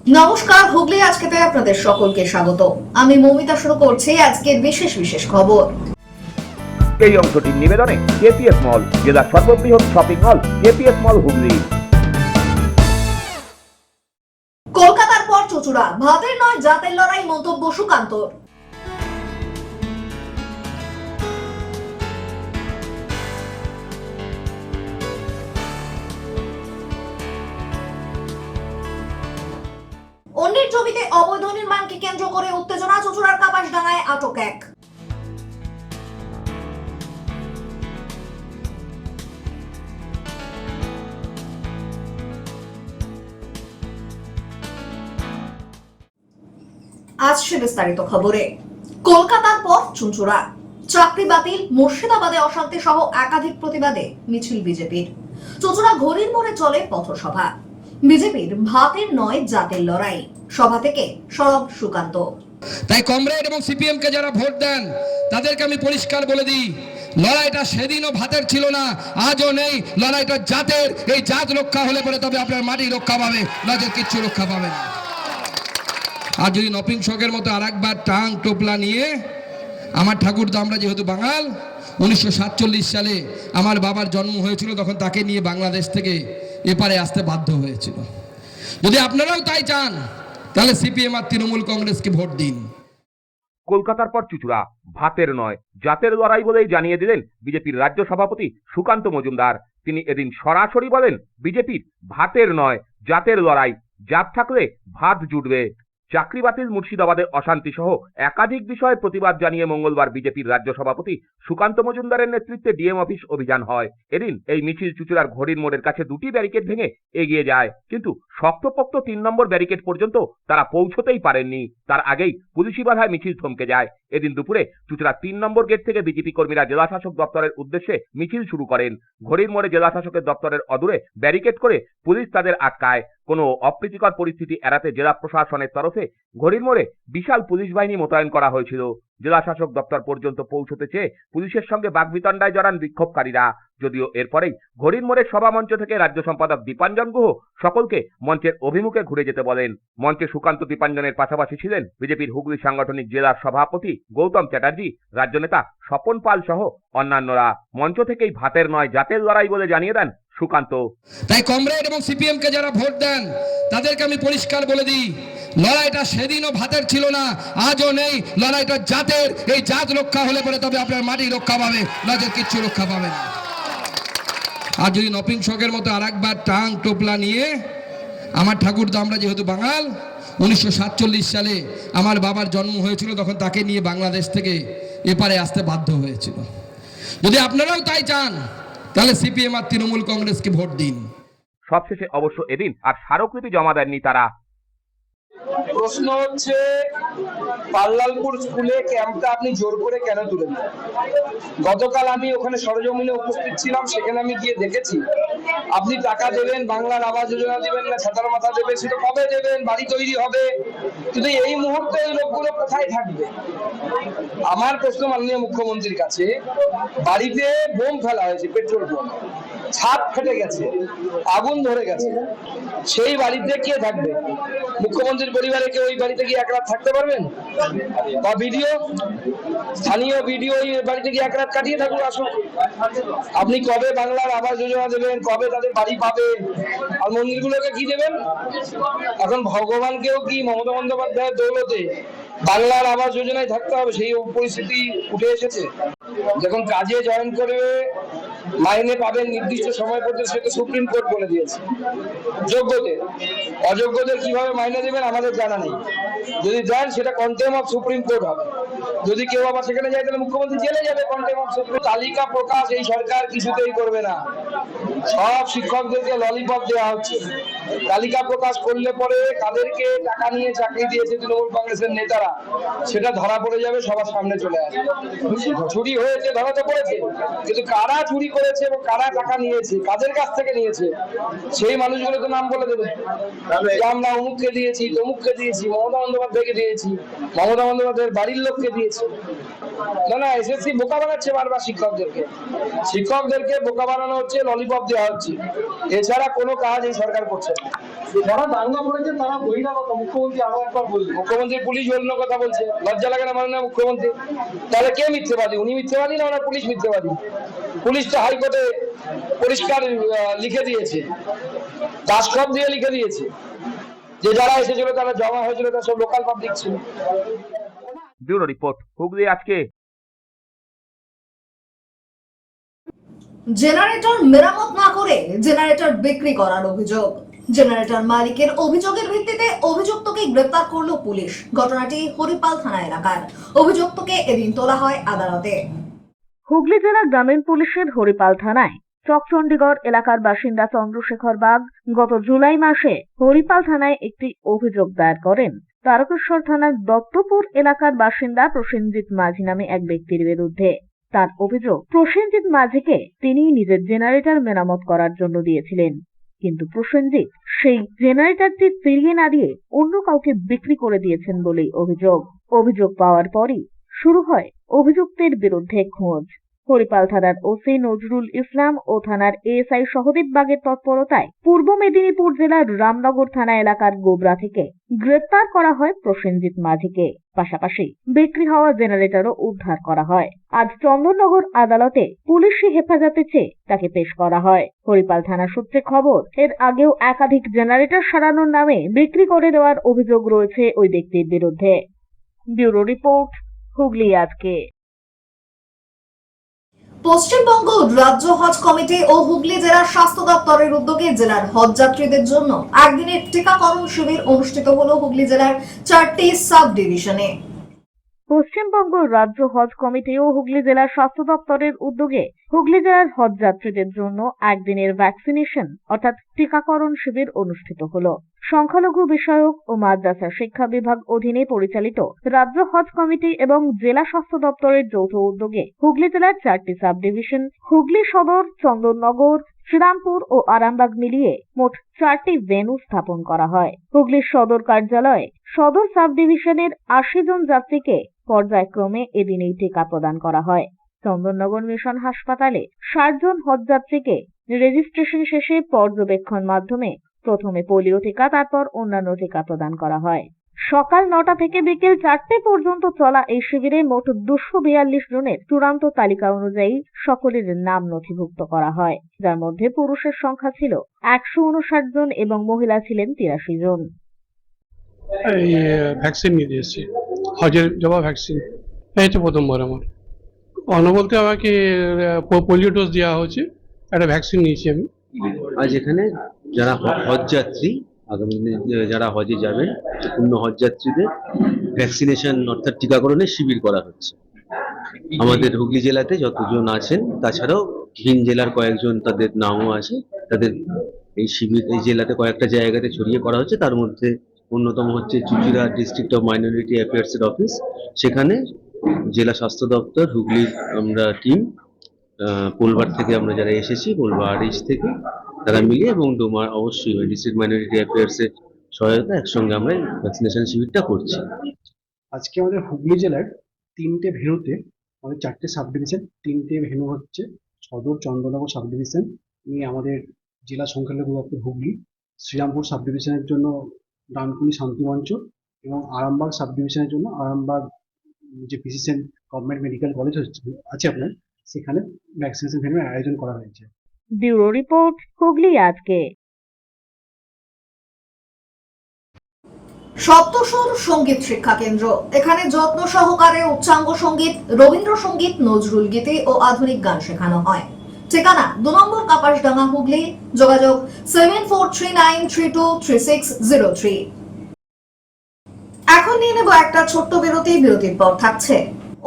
নমস্কার, হুগলি আজকেতে আপনাদের সকলকে স্বাগত। আমি মৌমিতা শুরু করছি আজকের বিশেষ খবর। এই অংশটির নিবেদনে কেপিএস মল, জেলার সর্ববৃহৎ শপিং মল কেপিএস মল হুগলি। কলকাতার পর চুঁচুড়া, ভাতের নয় জাতের লড়াই, মন্তব্য সুকান্তর। অন্যের জমিতে অবৈধ নির্মাণকে কেন্দ্র করে উত্তেজনা, চুঁচুড়ার কাপাসডাঙ্গায় আটক এক। আজ সে বিস্তারিত খবরে। কলকাতার পর চুঁচুড়া, চাকরি বাতিল, মুর্শিদাবাদে অশান্তি সহ একাধিক প্রতিবাদে মিছিল বিজেপির। চুঁচুড়া ঘড়ির মোড়ে চলে পথসভা। বিজেপির ভাতের নয় জাতের লড়াই সভা থেকে সরব সুকান্ত। তাই কমরেড এবং সিপিএম কে যারা ভোট দেন তাদেরকে আমি পরিষ্কার বলে দিই, লড়াইটা সেদিনও ভাতের ছিল না, আজও নেই। লড়াইটা জাতের। এই জাত রক্ষা হলে পরে তবে আপনার মাটি রক্ষা পাবে, নজর কিচ্ছু রক্ষা পাবে না। আর যদি নপিংসকের মতো আর একবার টাং টোপলা নিয়ে, আমার ঠাকুর তো, আমরা যেহেতু বাঙাল, 1947 সালে আমার বাবার জন্ম হয়েছিল, তখন তাকে নিয়ে বাংলাদেশ থেকে এপারে আসতে বাধ্য হয়েছিল। যদি আপনারাও তাই চান তাহলে সিপিএম আর তৃণমূল কংগ্রেসকে ভোট দিন। কলকাতার পর চুঁচুড়া, ভাতের নয় জাতের লড়াই বলেই জানিয়ে দিলেন বিজেপির রাজ্য সভাপতি সুকান্ত মজুমদার। তিনি এদিন সরাসরি বলেন, বিজেপির ভাতের নয় জাতের লড়াই, জাত থাকলে ভাত জুটবে। চাকরি বাতিল, মুর্শিদাবাদে অশান্তি সহ একাধিক বিষয়ে প্রতিবাদ জানিয়ে মঙ্গলবার বিজেপির রাজ্য সভাপতি সুকান্ত মজুমদারের নেতৃত্বে ডিএম অফিস অভিযান হয়। এদিন এই মিছিল চুঁচুড়ার ঘড়ির মোড়ের কাছে দুটি ব্যারিকেড ভেঙে এগিয়ে যায়, কিন্তু শক্তপোক্ত 3 নম্বর ব্যারিকেড পর্যন্ত তারা পৌঁছতেই পারেননি। তার আগেই পুলিশি বাধায় মিছিল থমকে যায়। এদিন দুপুরে চুঁচুড়া 3 নম্বর গেট থেকে বিজেপি কর্মীরা জেলাশাসক দপ্তরের উদ্দেশ্যে মিছিল শুরু করেন। ঘড়ির মোড়ে জেলাশাসকের দপ্তরের অদূরে ব্যারিকেড করে পুলিশ তাদের আটকায়। কোনো অপ্রীতিকর পরিস্থিতি এড়াতে জেলা প্রশাসনের তরফে ঘড়ির মোড়ে বিশাল পুলিশ বাহিনী মোতায়েন করা হয়েছিল। জেলাশাসক দপ্তর পর্যন্ত পৌঁছতে চেয়ে পুলিশের সঙ্গে বাগবিতণ্ডায় জড়ান বিক্ষোভকারীরা। যদিও এরপরেই ঘড়ির মোড়ের সভামঞ্চ থেকে রাজ্য সম্পাদক দীপাঞ্জন গুহ সকলকে মঞ্চের অভিমুখে ঘুরে যেতে বলেন। মঞ্চে সুকান্ত দীপাঞ্জনের পাশাপাশি ছিলেন বিজেপির হুগলি সাংগঠনিক জেলার সভাপতি গৌতম চ্যাটার্জি, রাজ্য নেতা স্বপন পাল সহ অন্যান্যরা। মঞ্চ থেকেই ভাতের নয় জাতের লড়াই বলে জানিয়ে দেন সুকান্ত। তাই কমরেড এবং সিপিএম কে যারা ভোট দেন তাদেরকে আমি পরিষ্কার বলে দিই, লড়াইটা সেদিনও ভাতের ছিল না, আজও নেই। লড়াইটা জাতের। এই জাত রক্ষা হলে পরে তবে আপনার মাটি রক্ষা পাবে, নজর কিচ্ছু রক্ষা পাবে না। আর যদি নপিংসকের মতো আর একবার টাং টোপলা নিয়ে, আমার ঠাকুর তো, আমরা যেহেতু বাঙাল, 1947 সালে আমার বাবার জন্ম হয়েছিল, তখন তাকে নিয়ে বাংলাদেশ থেকে এপারে আসতে বাধ্য হয়েছিল। যদি আপনারাও তাই চান তাহলে সিপিএম আর তৃণমূল কংগ্রেসকে ভোট দিন। সবশেষে অবশ্য এদিন আর স্মারকলিপি জমা দেননি তারা। প্রশ্ন হচ্ছে, পাল্লালপুর স্কুলে ক্যাম্পটা আপনি জোর করে কেন তুলে দিলেন? গতকাল আমি ওখানে সরজমিনে উপস্থিত ছিলাম, সেখানে আমি গিয়ে দেখেছি আপনি টাকা দেবেন, বাংলার আবাস যোজনা দিবেন না ছাতার মাথা দেবেন, সেটা কবে দেবেন? বাড়ি তৈরি হবে, কিন্তু এই মুহূর্তে এই লোকগুলো কোথায় থাকবে? আমার প্রশ্ন মাননীয় মুখ্যমন্ত্রীর কাছে, বাড়িতে বোম ফেলা হয়েছে, পেট্রোল বোম, ছাদ ফেটে গেছে, আগুন ধরে গেছে, সেই বাড়িতে কে থাকবে? মুখ্যমন্ত্রীর পরিবারে কেউ ওই বাড়িতে গিয়ে এক রাত থাকতে পারবেন? বা ভিডিও, স্থানীয় ভিডিও ওই বাড়িতে গিয়ে এক রাত কাটিয়ে থাকুন, আসুন। আপনি কবে বাংলার আবাস যোজনা দেবেন, কবে তাদের বাড়ি পাবে, আর মন্দিরগুলোকে কি দেবেন? এখন ভগবানকেও কি মমতা বন্দ্যোপাধ্যায়ের দৌলতে বাংলার আবাস যোজনায় থাকতে হবে, সেই পরিস্থিতি উঠে এসেছে। যখন কাজে জয়েন করবে মাইনে পাবেন নির্দিষ্ট সময় পর্যন্ত, সেটা সুপ্রিম কোর্ট বলে দিয়েছে। যোগ্যদের, অযোগ্যদের কিভাবে মাইনে দেবেন আমাদের জানা নেই। যদি দেন সেটা কন্টেম অফ সুপ্রিম কোর্ট হবে। যদি কেউ আবার সেখানে যায় তাহলে মুখ্যমন্ত্রী জেলে যাবে, কন্টেম অফ সুপ্রিম। তালিকা প্রকাশ এই সরকার কিছুতেই করবে না। সব শিক্ষকদেরকে ললিপপ দেওয়া হচ্ছে। তালিকা প্রকাশ করলে পরে কাদেরকে টাকা নিয়ে চাকরি দিয়েছে তৃণমূল কংগ্রেসের নেতারা, সেটা ধরা পড়ে যাবে, সবার সামনে চলে আসবে। চুরি হয়েছে, ধরা তো পড়েছে, কিন্তু কারা চুরি করেছে এবং কারা টাকা নিয়েছে, কাজের কাছ থেকে নিয়েছে, সেই মানুষগুলো তো নাম বলে দেবে যে আমরা অমুককে দিয়েছি, তমুককে দিয়েছি, মমতা বন্দ্যোপাধ্যায়কে দিয়েছি, মমতা বন্দ্যোপাধ্যায়ের বাড়ির লোককে দিয়েছি। না, এসএসসি বোকা বানাচ্ছে বারবার শিক্ষকদেরকে বোকা বানানো হচ্ছে, ললিপপ দেওয়া হচ্ছে, এছাড়া কোনো কাজ এই সরকার করছে না। যারা দাঙ্গা করেছে তারা বহিরাগত, মুখ্যমন্ত্রী আরো একবার বললেন। মুখ্যমন্ত্রী পুলিশ অন্য কথা বলছে, লজ্জা লাগে না মাননীয় মুখ্যমন্ত্রী? তাহলে কে মিথ্যেবাদী, উনি মিথ্যেবাদী না ওনার পুলিশ মিথ্যেবাদী? পুলিশ তো হাইকোর্টে পরিষ্কার লিখে দিয়েছে, দাসখত দিয়ে লিখে দিয়েছে যে যারা এসেছিল, তারা জমা হয়েছিল, তারা সব লোকাল পাবলিক ছিল। ব্যুরো রিপোর্ট, হুগলি আজকে। জেনারেটর মেরামত না করে জেনারেটর বিক্রি করার অভিযোগ। জেনারেটর মালিকের অভিযোগের ভিত্তিতে অভিযুক্তকে গ্রেপ্তার করল পুলিশ। ঘটনাটি হরিপাল থানা এলাকার। অভিযুক্তকে এদিন তোলা হয় আদালতে। হুগলি জেলা গ্রামীণ পুলিশের হরিপাল থানায় চকচণ্ডীগড় এলাকার বাসিন্দা চন্দ্রশেখর বাগ গত জুলাই মাসে হরিপাল থানায় একটি অভিযোগ দায়ের করেন তারকেশ্বর থানার দত্তপুর এলাকার বাসিন্দা প্রসেনজিৎ মাঝি নামে এক ব্যক্তির বিরুদ্ধে। তার অভিযোগ, প্রসেনজিৎ মাঝিকে তিনি নিজের জেনারেটর মেরামত করার জন্য দিয়েছিলেন, কিন্তু প্রসেনজিৎ সেই জেনারেটরটি ফিরিয়ে না দিয়ে অন্য কাউকে বিক্রি করে দিয়েছেন বলেই অভিযোগ। অভিযোগ পাওয়ার পরই শুরু হয় অভিযুক্তের বিরুদ্ধে খোঁজ। হরিপাল থানার ওসি নজরুল ইসলাম ও থানার এএসআই সহদীপ বাগের তৎপরতায় পূর্ব মেদিনীপুর জেলার রামনগর থানা এলাকার গোবরা থেকে গ্রেপ্তার করা হয় প্রসেনজিৎ মাঝিকে। পাশাপাশি বিক্রি হওয়া জেনারেটরও উদ্ধার করা হয়। আজ চন্দননগর আদালতে পুলিশি হেফাজতে চেয়ে তাকে পেশ করা হয়। হরিপাল থানা সূত্রে খবর, এর আগেও একাধিক জেনারেটর সারানোর নামে বিক্রি করে দেওয়ার অভিযোগ রয়েছে ওই ব্যক্তির বিরুদ্ধে। ব্যুরো রিপোর্ট, হুগলি আজকে। পশ্চিমবঙ্গ রাজ্য হজ কমিটি ও হুগলি জেলার স্বাস্থ্য দপ্তরের উদ্যোগে জেলার হজ যাত্রীদের জন্য একদিনের টিকাকরণ শিবির অনুষ্ঠিত হলো হুগলি জেলার 4টি সাব ডিভিশনে। পশ্চিমবঙ্গ রাজ্য হজ কমিটি ও হুগলি জেলার স্বাস্থ্য দপ্তরের উদ্যোগে হুগলি জেলার হজ যাত্রীদের জন্য একদিনের ভ্যাকসিনেশন অর্থাৎ টিকাকরণ শিবির অনুষ্ঠিত হলো। সংখ্যালঘু বিষয়ক ও মাদ্রাসা শিক্ষা বিভাগ অধীনে পরিচালিত রাজ্য হজ কমিটি এবং জেলা স্বাস্থ্য দপ্তরের যৌথ উদ্যোগে হুগলি জেলার 4টি সাব ডিভিশন হুগলি সদর, চন্দননগর, শ্রীরামপুর ও আরামবাগ মিলিয়ে মোট 4টি ভেন্যু স্থাপন করা হয়। হুগলির সদর কার্যালয়ে সদর সাব ডিভিশনের 80 জন যাত্রীকে পর্যায়ক্রমে এদিন এই টিকা প্রদান করা হয়। চন্দননগর মিশন হাসপাতালে 60 জন হজযাত্রীকে রেজিস্ট্রেশন শেষে পর্যবেক্ষণ মাধ্যমে প্রথমে পোলিও টিকা, তারপর অন্যান্য টিকা প্রদান করা হয়। সকাল 9টা থেকে বিকেল 4টে পর্যন্ত চলা এই শিবিরে মোট 242 জনের চূড়ান্ত তালিকা অনুযায়ী সকলের নাম নথিভুক্ত করা হয়, যার মধ্যে পুরুষের সংখ্যা ছিল 159 জন এবং মহিলা ছিলেন 83 জন। এই ভ্যাকসিন নিয়ে এসেছি, হজের জবা ভ্যাকসিন। এই তো প্রথমবার আমার অন্য বলতে আমাকে পোলিও ডোজ দেওয়া হচ্ছে, একটা ভ্যাকসিন নিয়েছি আমি। আজ এখানে যারা হজযাত্রী, আগামী দিনে যারা হজে যাবেন, পূর্ণ হজযাত্রীদের ভ্যাকসিনেশন অর্থাৎ টিকাকরণের শিবির করা হচ্ছে। আমাদের হুগলি জেলাতে যতজন আছেন, তাছাড়াও ভিন জেলার কয়েকজন তাদের নামও আছে, তাদের এই শিবির এই জেলাতে কয়েকটা জায়গাতে ছড়িয়ে করা হচ্ছে। তার মধ্যে অন্যতম হচ্ছে চুচুড়া ডিস্ট্রিক্ট অফ মাইনরিটি অ্যাফেয়ার্সের অফিস, সেখানে জেলা স্বাস্থ্য দপ্তর, হুগলির আমরা টিম, পোলবার থেকে আমরা যারা এসেছি, পোলবার আরএইচ থেকে তারা মিলিয়ে এবং ডোমার অবশ্যই ডিস্ট্রিক্ট মাইনরিটি অ্যাফেয়ার্সের সহায়তা একসঙ্গে আমরা ভ্যাকসিনেশন শিবিরটা করছি। আজকে আমাদের হুগলি জেলার 3টে ভেন্যুতে, আমাদের 4টে সাব ডিভিশন, 3টে ভেন্যু হচ্ছে সদর, চন্দননগর সাব ডিভিশন নিয়ে আমাদের জেলা সংখ্যালঘু দপ্তর হুগলি, শ্রীরামপুর সাব ডিভিশনের জন্য ডানকুনি শান্তিমঞ্চ এবং আরামবাগ সাব ডিভিশনের জন্য আরামবাগ যে পিসিসিএন গভর্নমেন্ট মেডিকেল কলেজ আছে আপনার, সেখানে ভ্যাকসিনেশন ভেন্যুর আয়োজন করা হয়েছে। ব্যুরো রিপোর্ট, হুগলি আজকে। সপ্তস্বর সঙ্গীত শিক্ষা কেন্দ্র। এখানে যত্ন সহকারে উচ্চাঙ্গ সঙ্গীত, রবীন্দ্রসঙ্গীত, নজরুল গীতি ও আধুনিক গান শেখানো হয়। ঠিকানা 2 নম্বর কাপাসডাঙ্গা, হুগলি। যোগাযোগ 7439323603। এখন নিয়ে নেব একটা ছোট্ট বিরতি। বিরতির পর থাকছে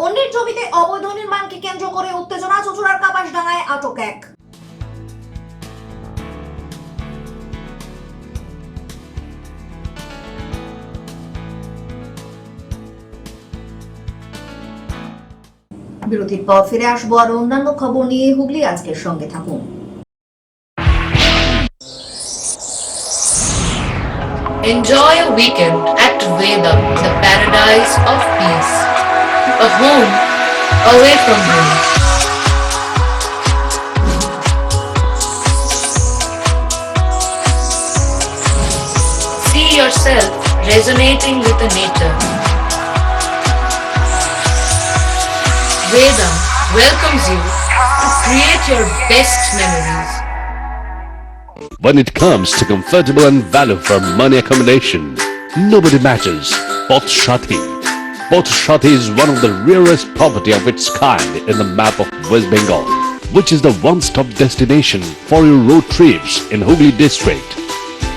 অন্যের জমিতে অবৈধ নির্মাণকে কেন্দ্র করে উত্তেজনা। চুচুড়ার কাপাসডাঙ্গায় আটক এক। বিরতির পর ফিরে আসবো আর অন্যান্য খবর নিয়ে। হুগলি আজকের সঙ্গে থাকুন। Enjoy a weekend at Vedam, the paradise of peace. A home away from home. See yourself resonating with the nature. Vedam welcomes you to create your best memories. When it comes to comfortable and value for money accommodation, nobody matches Poth Shati. Poth Shati is one of the rarest property of its kind in the map of West Bengal, which is the one-stop destination for your road trips in Hooghly district.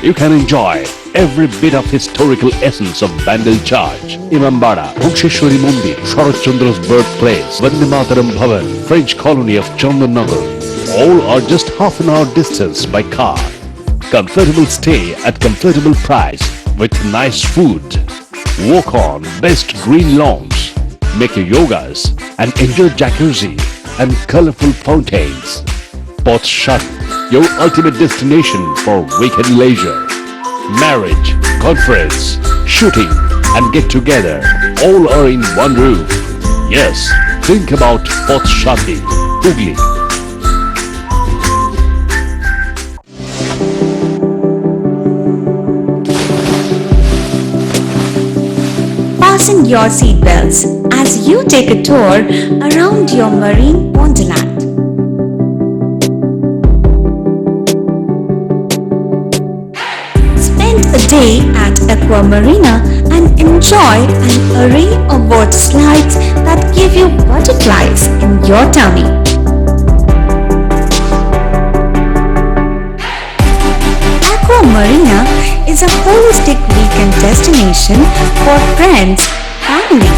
You can enjoy every bit of historical essence of Bandel Church, Imambara, Bhuksheshwari Mandir, Sharat Chandra's birthplace, Vande Mataram Bhavan, French colony of Chandannagar. All are just half an hour distance by car. Comfortable stay at comfortable price with nice food. Walk on best green lawns, make your yogas and enjoy jacuzzi and colorful fountains. Poth Shati, your ultimate destination for weekend leisure. Marriage, conference, shooting and get together all are in one roof. Yes, think about Poth Shati, Hooghly. Fasten your seatbelts as you take a tour around your marine wonderland. Spend a day at Aqua Marina and enjoy an array of water slides that give you butterflies in your tummy. Aqua Marina is a holistic weekend destination for friends, family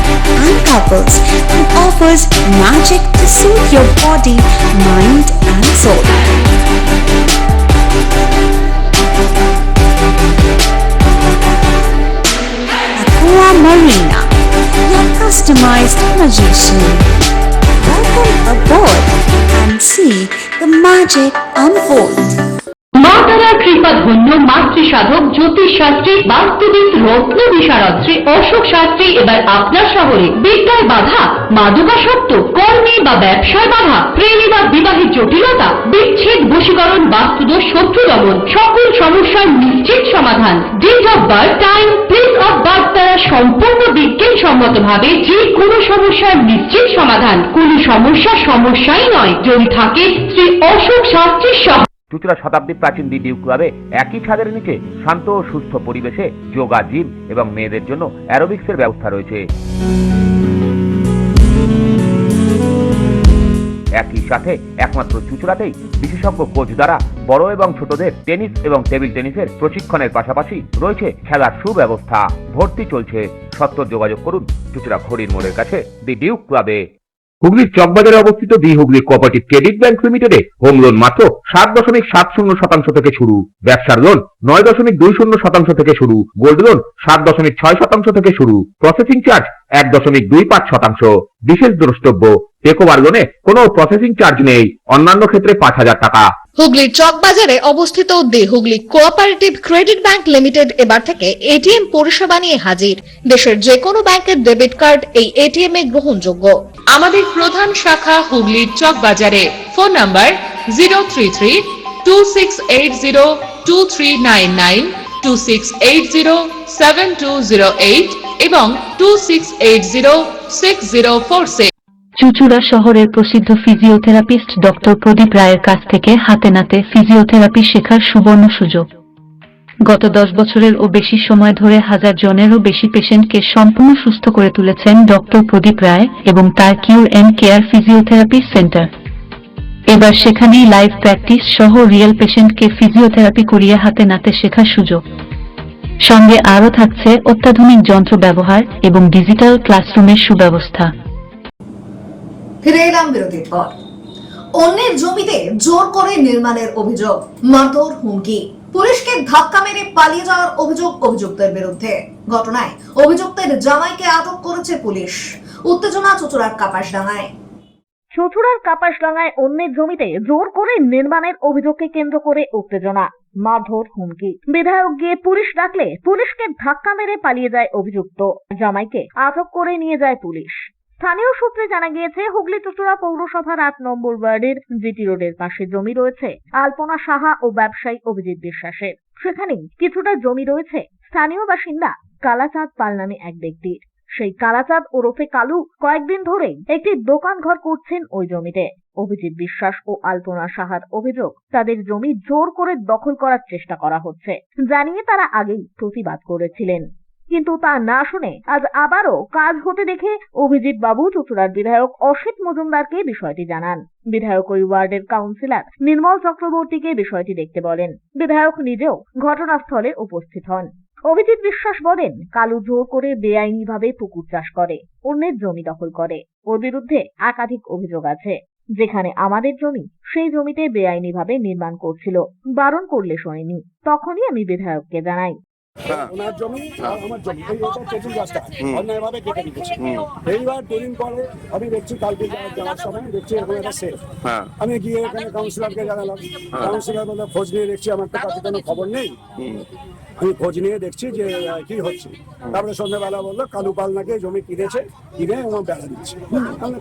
and couples and offers magic to soothe your body, mind and soul. Aqua Marina, your customized magician. Welcome aboard and see the magic unfold. মা তারার কৃপা ধন্য মাতৃ সাধক জ্যোতিষ শাস্ত্রী বাস্তুবিদ রত্ন বিশারদ অশোক শাস্ত্রী এবার আপনার শহরে। বিদ্যায় বাধা, মাদকাসক্ত, কর্মে বা ব্যবসায় বাধা, প্রেমী বা বিবাহের জটিলতা, বিচ্ছেদ, বশীকরণ, বাস্তুদোষ, শত্রু দমন, সকল সমস্যার নিশ্চিত সমাধান। Date of birth, time, place of birth দ্বারা সম্পূর্ণ বিজ্ঞানসম্মত ভাবে যে কোনো সমস্যার নিশ্চিত সমাধান। কোনো সমস্যাই নয় যদি থাকে শ্রী অশোক শাস্ত্রীর সহ। চুঁচুড়া শতাব্দী প্রাচীন দি ডিউক ক্লাবে একই ছাদের নিচে শান্ত ও সুস্থ পরিবেশে যোগা, জিম এবং মেয়েদের জন্য অ্যারোবিক্সের ব্যবস্থা রয়েছে। একই সাথে একমাত্র চুঁচুড়াতেই বিশেষজ্ঞ কোচ দ্বারা বড় এবং ছোটদের টেনিস এবং টেবিল টেনিসের প্রশিক্ষণের পাশাপাশি রয়েছে খেলার সুব্যবস্থা। ভর্তি চলছে, সত্বর যোগাযোগ করুন চুঁচুড়া ঘড়ির মোড়ের কাছে দি ডিউক ক্লাবে। হুগলির চকবাজারে অবস্থিত the Hooghly cooperative credit bank লিমিটেডে হোম লোন মাত্র 7.70% থেকে শুরু, ব্যবসার লোন 9.20% থেকে শুরু, গোল্ড লোন 7.6% থেকে শুরু, প্রসেসিং চার্জ 1.25%। বিশেষ দ্রষ্টব্য, টেকওভার লোনে কোনো প্রসেসিং চার্জ নেই, অন্যান্য ক্ষেত্রে 5,000 টাকা। হুগলির চকবাজারে অবস্থিত the Hooghly cooperative credit bank limited এবার থেকে এটিএম পরিষেবা নিয়ে হাজির। দেশের যে কোনো ব্যাংকের ডেবিট কার্ড এই এটিএম এ গ্রহণযোগ্য। আমাদের প্রধান শাখা হুগলির চকবাজারে। ফোন নাম্বার 033-2680-2399, 2680-7208 এবং 2680-6046। চুঁচুড়া শহরের প্রসিদ্ধ ফিজিওথেরাপিস্ট ডক্টর প্রদীপ রায়ের কাছ থেকে হাতে নাতে ফিজিওথেরাপি শেখার সুবর্ণ সুযোগ। গত 10 বছরের ও বেশি সময় ধরে 1000 জনেরও বেশি পেশেন্টকে সম্পূর্ণ সুস্থ করে তুলেছেন ডক্টর প্রদীপ রায় এবং তার কিউর এন্ড কেয়ার ফিজিওথেরাপি সেন্টার। এবার সেখানেই লাইভ প্র্যাকটিস সহ রিয়েল পেশেন্টকে ফিজিওথেরাপি করিয়ে হাতে নাতে শেখার সুযোগ। সঙ্গে আরও থাকছে অত্যাধুনিক যন্ত্র ব্যবহার এবং ডিজিটাল ক্লাসরুমের সুব্যবস্থা। ফিরে এলাম বিরতির পর। অন্যের জমিতে জোর করে নির্মাণের অভিযোগ, মারধর, হুমকি, পুলিশকে ধাক্কা মেরে পালিয়ে যাওয়ার অভিযোগ অভিযুক্তের বিরুদ্ধে। ঘটনায় অভিযুক্তের জামাইকে আটক করেছে পুলিশ। উত্তেজনা চুঁচুড়ার কাপাসডাঙ্গায়। চুঁচুড়ার কাপাসডাঙ্গায় অন্যের জমিতে জোর করে নির্মাণের অভিযোগকে কেন্দ্র করে উত্তেজনা, মারধর, হুমকি। বিধায়ক গিয়ে পুলিশ ডাকলে পুলিশকে ধাক্কা মেরে পালিয়ে যায় অভিযুক্ত। জামাইকে আটক করে নিয়ে যায় পুলিশ। স্থানীয় সূত্রে জানা গিয়েছে, হুগলি চুঁচুড়া পৌরসভার 8 নম্বর ওয়ার্ডের জিটি রোডের পাশে জমি রয়েছে আলপনা সাহা ও ব্যবসায়ী অভিজিৎ বিশ্বাসের। সেখানেই কিছুটা জমি রয়েছে স্থানীয় বাসিন্দা কালাচাঁদ পাল নামে এক ব্যক্তির। সেই কালাচাঁদ ওরফে কালু কয়েকদিন ধরেই একটি দোকান ঘর করছেন ওই জমিতে। অভিজিৎ বিশ্বাস ও আলপনা সাহার অভিযোগ, তাদের জমি জোর করে দখল করার চেষ্টা করা হচ্ছে জানিয়ে তারা আগেই প্রতিবাদ করেছিলেন। কিন্তু তা না শুনে আজ আবারও কাজ হতে দেখে অভিজিৎ বাবু চুঁচুড়ার বিধায়ক অসিত মজুমদারকে বিষয়টি জানান। বিধায়ক ওই ওয়ার্ডের কাউন্সিলর নির্মল চক্রবর্তীকে বিষয়টি দেখতে বলেন। বিধায়ক নিজেও ঘটনাস্থলে উপস্থিত হন। অভিজিৎ বিশ্বাস বলেন, কালু জোর করে বেআইনিভাবে পুকুর চাষ করে, অন্যের জমি দখল করে। ওর বিরুদ্ধে একাধিক অভিযোগ আছে। যেখানে আমাদের জমি, সেই জমিতে বেআইনিভাবে নির্মাণ করছিল, বারণ করলে শোনেনি। তখনই আমি বিধায়ককে জানাই। ওনার জমি আর আমার জমি, এই ওটা তেঁতুল গাছটা অন্যায়ভাবে কেটে দিতেছে। এইবার দুদিন পরে আমি দেখছি, কালকে যাওয়ার সময় দেখছি এরকম একটা সেফ। আমি গিয়ে এখানে কাউন্সিলরকে জানালাম। কাউন্সিলর বললো খোঁজ নিয়ে দেখছি, আমার তো কাছে কোনো খবর নেই। আমি খোঁজ নিয়ে দেখছি যে কি হচ্ছে। তারপরে সন্ধ্যাবেলা বললো কালু পাল নাকি জমি কিনেছে, কিনে আমার বেড়া দিচ্ছে।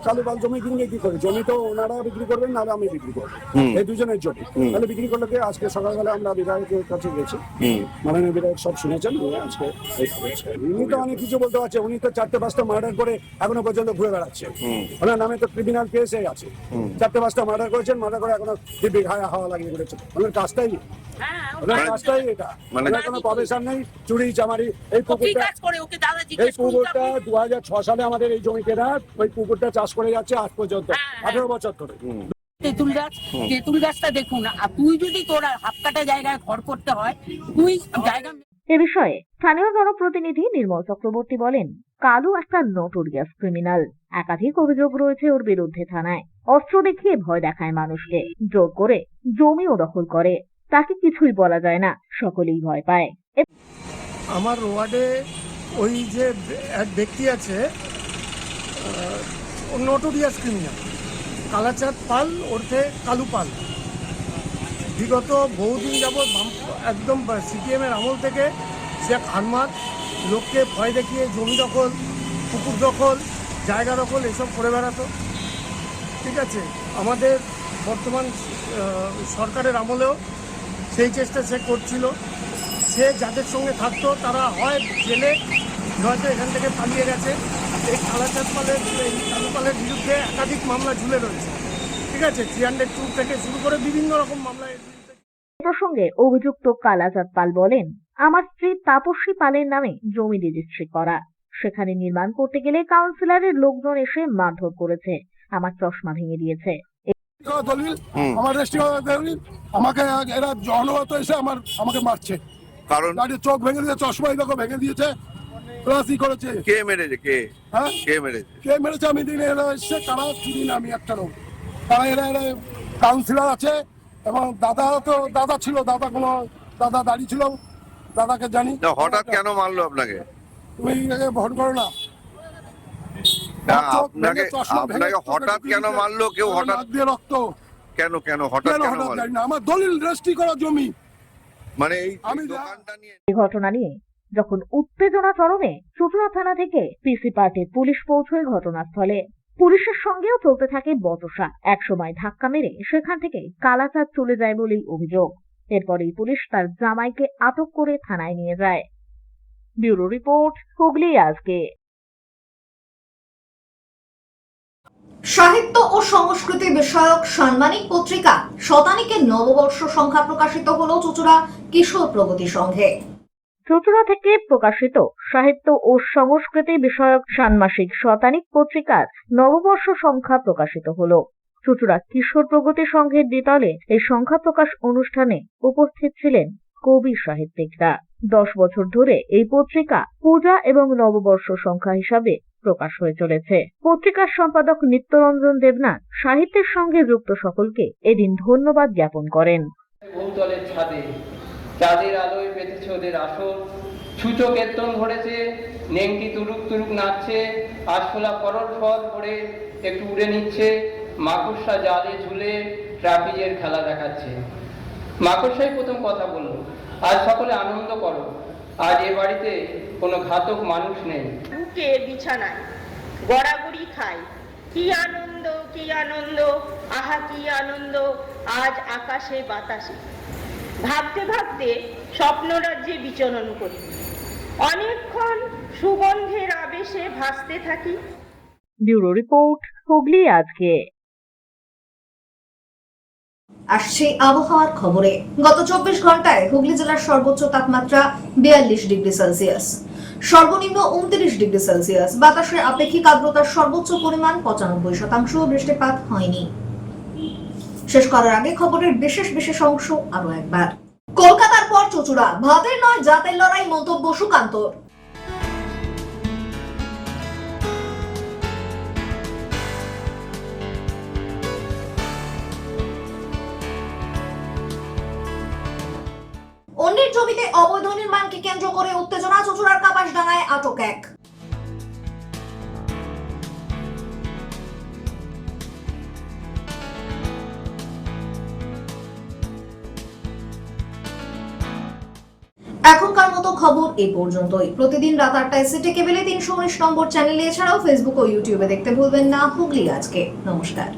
কালু পাল জমি কিনলে কি করে? জমি তো ওনারা বিক্রি করবেন, নাহলে আমি বিক্রি করবো, এই দুজনের জমি। তাহলে বিক্রি করলে কি? আজকে সকালবেলা আমরা বিধায়কের কাছে গেছি, মাননীয় বিধায়ক সব শুনেছেন। আজকে উনি তো অনেক কিছু বলতে পারছে। উনি তো 4-5টা মার্ডার করে এখনো পর্যন্ত ঘুরে বেড়াচ্ছে। ওনার নামে তো ক্রিমিনাল কেসে আছে। 4-5টা মার্ডার করেছেন, মার্ডার করে এখনো দিব্যি হাওয়া লাগিয়ে করেছে। ওনার কাজটাই এটা, মানে কোনো প্রফেশন নেই। চুরি চামারি। এই পুকুরটা 2006 সালে আমাদের এই জমি কেনা, ওই পুকুরটা চাষ করে যাচ্ছে আজ পর্যন্ত 18 বছর ধরে। তেঁতুল গাছটা দেখুন, তুই যদি তোর হাত কাটা জায়গায় ঘর করতে হয়, তুই জায়গা। এ বিষয়ে স্থানীয় জনপ্রতিনিধি নির্মল চক্রবর্তী বলেন, কালু একটা নোটোরিয়াস ক্রিমিনাল। একাধিক অভিযোগ রয়েছে ওর বিরুদ্ধে থানায়। অস্ত্র দেখিয়ে ভয় দেখায় মানুষকে, জোর করে জমিও দখল করে। তাকে কিছুই বলা যায় না, সকলেই ভয় পায়। আমার ওয়ার্ডে ওই যে এক ব্যক্তি আছে, নোটোরিয়াস ক্রিমিনাল, কালাচাঁদ পাল ওরফে কালু পাল। বিগত বহুদিন যাবৎ একদম সিপিএমের আমল থেকে সে হারমাত লোককে ভয় দেখিয়ে জমি দখল, পুকুর দখল, জায়গা দখল এসব করে বেড়াতো। ঠিক আছে, আমাদের বর্তমান সরকারের আমলেও সেই চেষ্টা সে করছিল। সে যাদের সঙ্গে থাকতো তারা হয় জেলে, নয়তো এখান থেকে পালিয়ে গেছে। এই কালাচাঁদ পালের, এই কালু পালের বিরুদ্ধে একাধিক মামলা ঝুলে রয়েছে। ঠিক আছে, 302 থেকে শুরু করে বিভিন্ন রকম মামলা। প্রসঙ্গে অভিযুক্ত কালাচাঁদ পাল বলেন, আমার স্ত্রী তাপস্বী পালের নামে জমি রেজিস্ট্রি করা। সেখানে নির্মাণ করতে গেলে কাউন্সিলরের লোকজন এসে মারধর করেছে, আমার চশমা ভেঙে দিয়েছে। আমার আমাকে এরা জনগত এসে আমাকে মারছে, কারণ চোখ ভেঙে দিয়েছে, চশমা এরকম ভেঙে দিয়েছে, প্লাসই করেছে। কে মেরেছে? কে মেরেছে আমি দিনে, এরা এসছে, তারা চিনি না আমি একটা লোক। তারা এরা কাউন্সিলর আছে এবং দাদা ছিল, দাদা দাঁড়িয়ে ছিল, দাদাকে জানি। হঠাৎ কেন মারলো আপনাকে? তুমি ভোট করো না। আপনাকে হঠাৎ কেন মারলো? কেউ হঠাৎ দিয়ে রক্ত কেন হঠাৎ জানি না। আমার দলিল রেজিস্ট্রি করা জমি, মানে আমি এই ঘটনা নিয়ে যখন উত্তেজনা চরমে, চুঁচুড়া থানা থেকে পিসি পার্টির পুলিশ পৌঁছয় ঘটনাস্থলে। পুলিশের সঙ্গেও চলতে থাকে বচসা। একসময় ধাক্কা মেরে সেখান থেকে কালাচাঁদ চলে যায় বলেই অভিযোগ। এরপরেই পুলিশ তার জামাইকে আটক করে থানায় নিয়ে যায়। ব্যুরো রিপোর্ট, হুগলি আজকে। সাহিত্য ও সংস্কৃতি বিষয়ক সাম্মানিক পত্রিকা শতানিকের নববর্ষ সংখ্যা প্রকাশিত হলো চুঁচুড়া কিশোর প্রগতি সংঘে। চুঁচুড়া থেকে প্রকাশিত সাহিত্য ও সংস্কৃতি বিষয়ক ষান্মাসিক শতানিক পত্রিকার নববর্ষ সংখ্যা প্রকাশিত হলো। চুঁচুড়া কিশোর প্রগতি সংঘের দ্বিতলে এই সংখ্যা প্রকাশ অনুষ্ঠানে উপস্থিত ছিলেন কবি সাহিত্যিকরা। 10 বছর ধরে এই পত্রিকা পূজা এবং নববর্ষ সংখ্যা হিসাবে প্রকাশ হয়ে চলেছে। পত্রিকার সম্পাদক নিত্যরঞ্জন দেবনাথ সাহিত্যের সঙ্গে যুক্ত সকলকে এদিন ধন্যবাদ জ্ঞাপন করেন। বহুতলের ছাদে চাঁদের আলোয় পেতেছে ওদের আসর, ছুঁচো কীর্তন ধরেছে, নেংটি তুরুক তুরুক নাচছে, আশফোলা পরল ফল করে একটু উড়ে নিচ্ছে, মাকড়সা জালে ঝুলে ট্রাপিজের খেলা দেখাচ্ছে। মাকড়সাই প্রথম কথা বলল, আজ সকলে আনন্দ করো, আজ এ বাড়িতে কোনো ঘাতক মানুষ নেই। বুকে বিছানায় গড়াগড়ি খাই, কি আনন্দ কি আনন্দ, আহা কি আনন্দ, আজ আকাশে বাতাসে। ভাবতে ভাবতে স্বপ্নরাজ্যে বিচরণ করি, অনেকক্ষণ সুগন্ধের আবেশে ভাসতে থাকি। ব্যুরো রিপোর্ট, হুগলি আজকে। আসছে আবহাওয়ার খবরে। গত 24 ঘন্টায় হুগলি জেলার সর্বোচ্চ তাপমাত্রা 42 ডিগ্রি সেলসিয়াস, সর্বনিম্ন 29 ডিগ্রি সেলসিয়াস। বাতাসে আপেক্ষিক আর্দ্রতার সর্বোচ্চ পরিমাণ 95%। বৃষ্টিপাত হয়নি। শেষ করার আগে খবরের বিশেষ অংশ আরো একবার। কলকাতার পর চুঁচুড়া, ভাতের নয় জাতের লড়াই, মন্তব্য সুকান্তর। অন্যের জমিতে অবৈধ নির্মাণকে কেন্দ্র করে উত্তেজনা, চুঁচুড়ার কাপাসডাঙ্গায় আটক এক। এখনকার মতো খবর এই পর্যন্তই। প্রতিদিন রাত 8টায় সিটি কেবলে 319 নম্বর চ্যানেলে, এছাড়াও ফেসবুক ও ইউটিউবে দেখতে ভুলবেন না হুগলি আজকে। নমস্কার।